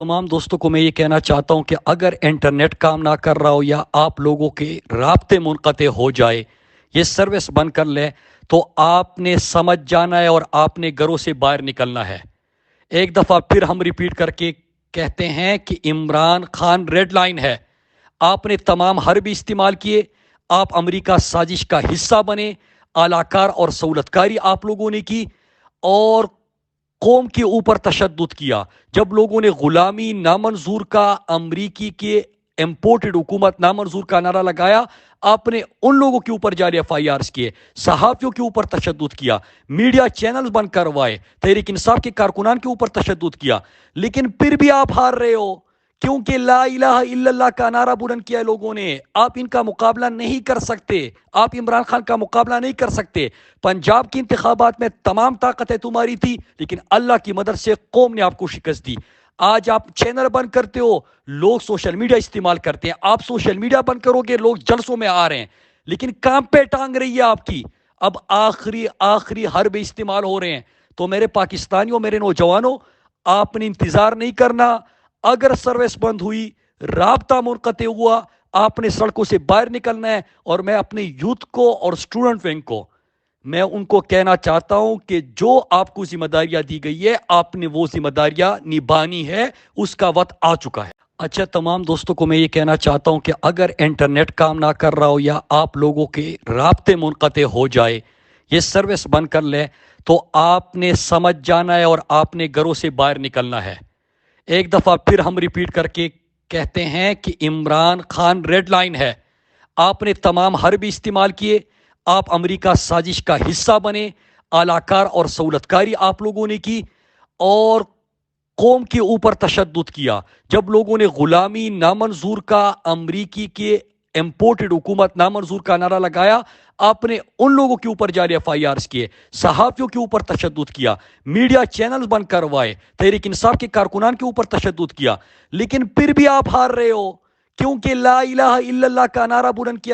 تمام دوستوں کو میں یہ کہنا چاہتا ہوں کہ اگر انٹرنیٹ کام نہ کر رہا ہو یا آپ لوگوں کے رابطے منقطع ہو جائے، یہ سروس بند کر لیں، تو آپ نے سمجھ جانا ہے اور آپ نے گھروں سے باہر نکلنا ہے۔ ایک دفعہ پھر ہم ریپیٹ کر کے کہتے ہیں کہ عمران خان ریڈ لائن ہے۔ آپ نے تمام حربے استعمال کیے، آپ امریکہ سازش کا حصہ بنے، اعلی کار اور سہولت کاری آپ لوگوں نے کی، اور قوم کے اوپر تشدد کیا۔ جب لوگوں نے غلامی نامنظور کا، امریکی کے امپورٹڈ حکومت نامنظور کا نعرہ لگایا، آپ نے ان لوگوں کے اوپر جاری ایف آئی آرز کیے، صحافیوں کے اوپر تشدد کیا، میڈیا چینلز بند کروائے، تحریک انصاف کے کارکنان کے اوپر تشدد کیا، لیکن پھر بھی آپ ہار رہے ہو کیونکہ لا الہ الا اللہ کا نعرہ بلند کیا ہے لوگوں نے۔ آپ ان کا مقابلہ نہیں کر سکتے، آپ عمران خان کا مقابلہ نہیں کر سکتے۔ پنجاب کی انتخابات میں تمام طاقتیں تمہاری تھی، لیکن اللہ کی مدد سے قوم نے آپ کو شکست دی۔ آج آپ چینل بند کرتے ہو، لوگ سوشل میڈیا استعمال کرتے ہیں، آپ سوشل میڈیا بند کرو گے، لوگ جلسوں میں آ رہے ہیں، لیکن کام پہ ٹانگ رہی ہے آپ کی۔ اب آخری حربے استعمال ہو رہے ہیں، تو میرے پاکستانیوں، میرے نوجوانوں، آپ نے انتظار نہیں کرنا۔ اگر سروس بند ہوئی، رابطہ منقطع ہوا، آپ نے سڑکوں سے باہر نکلنا ہے۔ اور میں اپنے یوتھ کو اور اسٹوڈنٹ ونگ کو، میں ان کو کہنا چاہتا ہوں کہ جو آپ کو ذمہ داریاں دی گئی ہے، آپ نے وہ ذمہ داریاں نبھانی ہے، اس کا وقت آ چکا ہے۔ اچھا، تمام دوستوں کو میں یہ کہنا چاہتا ہوں کہ اگر انٹرنیٹ کام نہ کر رہا ہو یا آپ لوگوں کے رابطے منقطع ہو جائے، یہ سروس بند کر لیں، تو آپ نے سمجھ جانا ہے اور آپ نے گھروں سے باہر نکلنا ہے۔ ایک دفعہ پھر ہم ریپیٹ کر کے کہتے ہیں کہ عمران خان ریڈ لائن ہے۔ آپ نے تمام حربے استعمال کیے، آپ امریکہ سازش کا حصہ بنے، اعلی کار اور سہولت کاری آپ لوگوں نے کی، اور قوم کے اوپر تشدد کیا۔ جب لوگوں نے غلامی نامنظور کا، امریکی کے امپورٹڈ حکومت نامنظور کا نعرہ لگایا، آپ نے ان لوگوں کے اوپر جاری ایف آئی آرز کیے، صحافیوں کے اوپر تشدد کیا، میڈیا چینلز بند کروائے، تحریک انصاف کے کارکنان کے اوپر تشدد کیا، لیکن پھر بھی آپ ہار رہے ہو کیونکہ لا الہ الا اللہ کا نعرہ بلند کیا